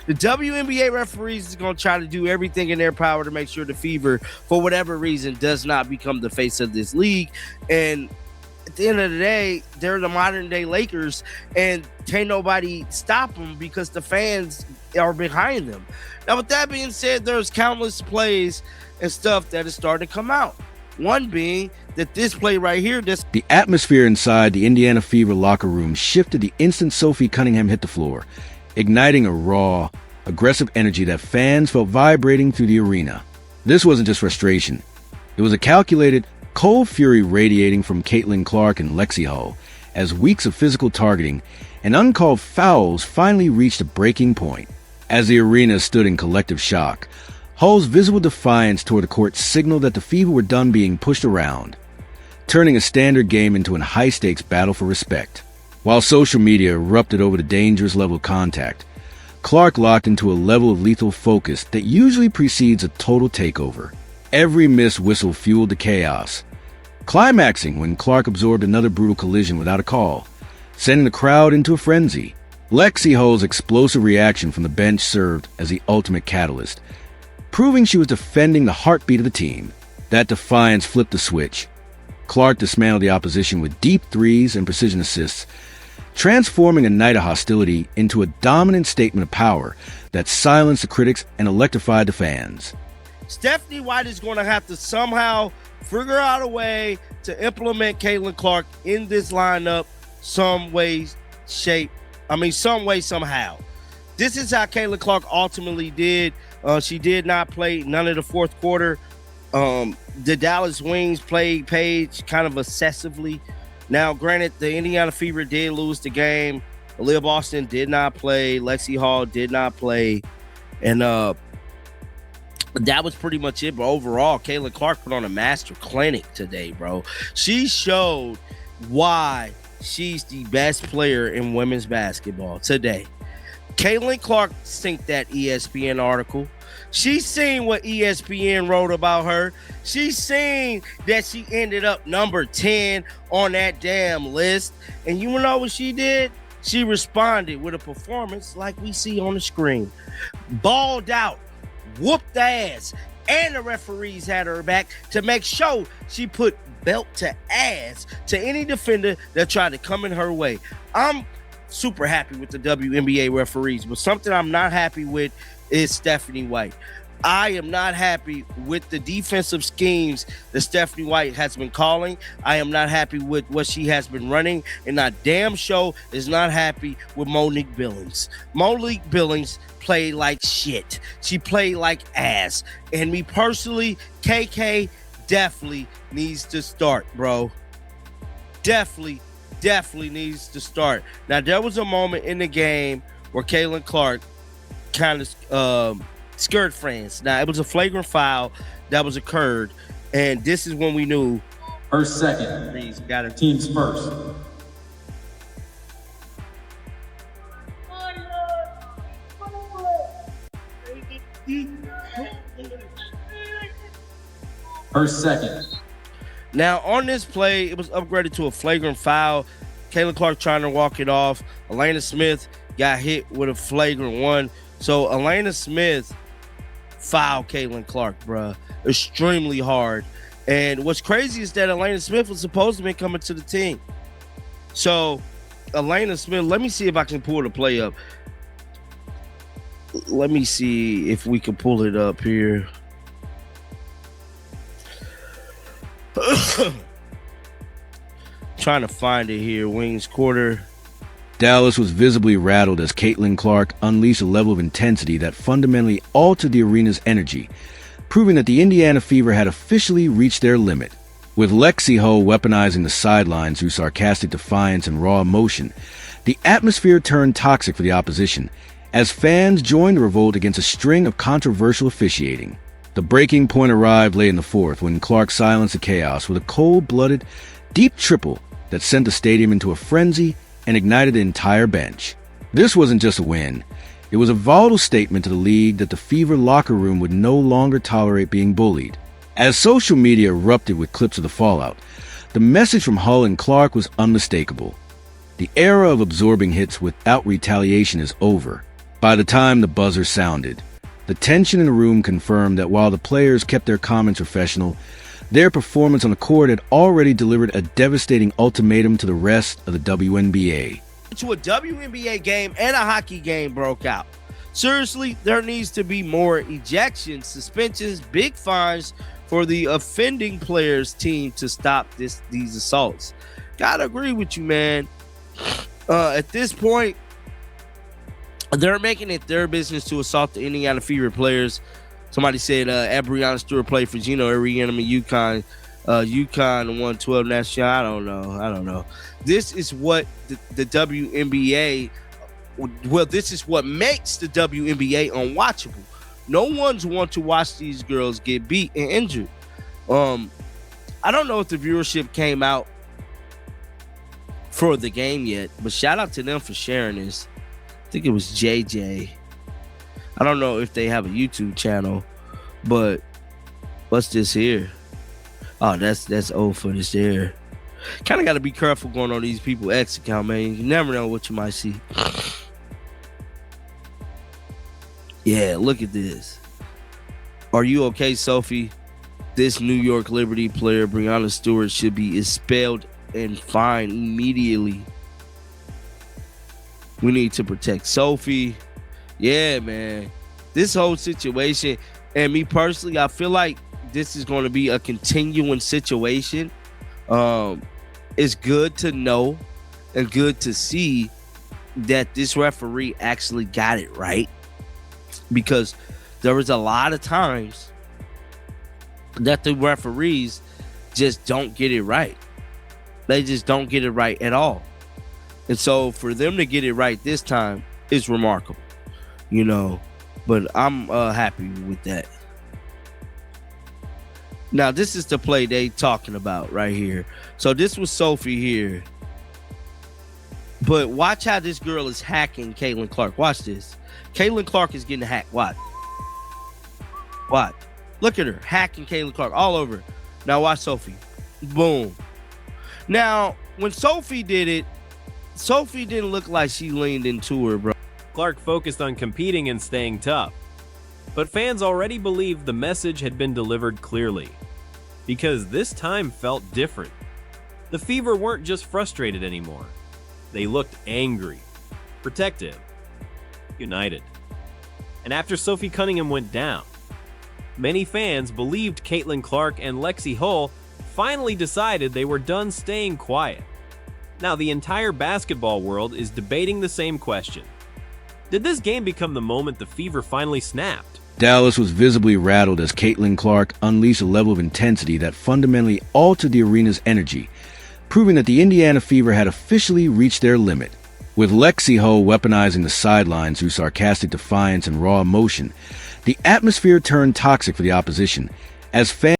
The WNBA referees is going to try to do everything in their power to make sure the Fever, for whatever reason, does not become the face of this league. And at the end of the day, they're the modern day Lakers, and can't nobody stop them because the fans are behind them. Now, with that being said, there's countless plays and stuff that is starting to come out. One being that this play right here, the atmosphere inside the Indiana Fever locker room shifted the instant Sophie Cunningham hit the floor, igniting a raw, aggressive energy that fans felt vibrating through the arena. This wasn't just frustration. It was a calculated, cold fury radiating from Caitlin Clark and Lexie Hull as weeks of physical targeting and uncalled fouls finally reached a breaking point. As the arena stood in collective shock, Hull's visible defiance toward the court signaled that the Fever were done being pushed around, turning a standard game into a high-stakes battle for respect. While social media erupted over the dangerous level of contact, Clark locked into a level of lethal focus that usually precedes a total takeover. Every missed whistle fueled the chaos, climaxing when Clark absorbed another brutal collision without a call, sending the crowd into a frenzy. Lexie Hull's explosive reaction from the bench served as the ultimate catalyst, proving she was defending the heartbeat of the team. That defiance flipped the switch. Clark dismantled the opposition with deep threes and precision assists, transforming a night of hostility into a dominant statement of power that silenced the critics and electrified the fans. Stephanie White is going to have to somehow figure out a way to implement Caitlin Clark in this lineup some way, somehow. This is how Caitlin Clark ultimately did. She did not play none of the fourth quarter. The Dallas Wings played Paige kind of excessively. Now, granted, the Indiana Fever did lose the game. Aaliyah Boston did not play. Lexie Hull did not play. And that was pretty much it. But overall, Caitlin Clark put on a master clinic today, bro. She showed why she's the best player in women's basketball today. Caitlin Clark synced that ESPN article. She's seen what ESPN wrote about her. She's seen that she ended up number 10 on that damn list. And you know what she did? She responded with a performance like we see on the screen. Balled out, whooped the ass, and the referees had her back to make sure she put belt to ass to any defender that tried to come in her way. I'm super happy with the WNBA referees, but something I'm not happy with is Stephanie White. I am not happy with the defensive schemes that Stephanie White has been calling. I am not happy with what she has been running, and I damn sure is not happy with Monique Billings. Monique Billings played like shit. She played like ass. And me personally, KK definitely needs to start, bro. Definitely needs to start. Now, there was a moment in the game where Caitlin Clark kind of skirt friends. Now, it was a flagrant foul that was occurred, and this is when we knew her second, got her team's first. Her second. Now, on this play, it was upgraded to a flagrant foul. Caitlin Clark trying to walk it off. Elena Smith got hit with a flagrant one. So, Elena Smith fouled Caitlin Clark, bruh. Extremely hard. And what's crazy is that Elena Smith was supposed to be coming to the team. So, Elena Smith, let me see if I can pull the play up. Let me see if we can pull it up here. Trying to find it here. Wings quarter. Dallas was visibly rattled as Caitlin Clark unleashed a level of intensity that fundamentally altered the arena's energy, proving that the Indiana Fever had officially reached their limit. With Lexie Hull weaponizing the sidelines through sarcastic defiance and raw emotion, the atmosphere turned toxic for the opposition as fans joined the revolt against a string of controversial officiating. The breaking point arrived late in the fourth when Clark silenced the chaos with a cold-blooded, deep triple that sent the stadium into a frenzy and ignited the entire bench. This wasn't just a win. It was a volatile statement to the league that the Fever locker room would no longer tolerate being bullied. As social media erupted with clips of the fallout, the message from Hull and Clark was unmistakable. The era of absorbing hits without retaliation is over. By the time the buzzer sounded, the tension in the room confirmed that while the players kept their comments professional, their performance on the court had already delivered a devastating ultimatum to the rest of the WNBA. To a WNBA game and a hockey game broke out. Seriously, there needs to be more ejections, suspensions, big fines for the offending players team to stop these assaults. Gotta agree with you, man. At this point, they're making it their business to assault the Indiana Fever players. Somebody said Brianna Stewart played for Gino Arianum and UConn. UConn 112 national. I don't know. This is what the WNBA. Well, this is what makes the WNBA unwatchable. No one's want to watch these girls get beat and injured. I don't know if the viewership came out for the game yet, but shout out to them for sharing this. I think it was JJ. I don't know if they have a YouTube channel, but what's this here? Oh, that's old footage there. Kind of got to be careful going on these people's X account, man. You never know what you might see. Yeah, look at this. Are you okay, Sophie? This New York Liberty player, Brianna Stewart, should be expelled and fined immediately. We need to protect Sophie. Yeah, man. This whole situation, and me personally, I feel like this is going to be a continuing situation. It's good to know and good to see that this referee actually got it right, because there was a lot of times that the referees just don't get it right. They just don't get it right at all. And so for them to get it right this time is remarkable, you know, but I'm happy with that. Now, this is the play they talking about right here. So this was Sophie here. But watch how this girl is hacking Caitlin Clark. Watch this. Caitlin Clark is getting hacked. Watch. Watch. Look at her. Hacking Caitlin Clark all over. Now watch Sophie. Boom. Now, when Sophie did it, Sophie didn't look like she leaned into her, bro. Clark focused on competing and staying tough. But fans already believed the message had been delivered clearly, because this time felt different. The Fever weren't just frustrated anymore. They looked angry, protective, united. And after Sophie Cunningham went down, many fans believed Caitlin Clark and Lexie Hull finally decided they were done staying quiet. Now the entire basketball world is debating the same question. Did this game become the moment the Fever finally snapped? Dallas was visibly rattled as Caitlin Clark unleashed a level of intensity that fundamentally altered the arena's energy, proving that the Indiana Fever had officially reached their limit. With Lexie Hull weaponizing the sidelines through sarcastic defiance and raw emotion, the atmosphere turned toxic for the opposition as fans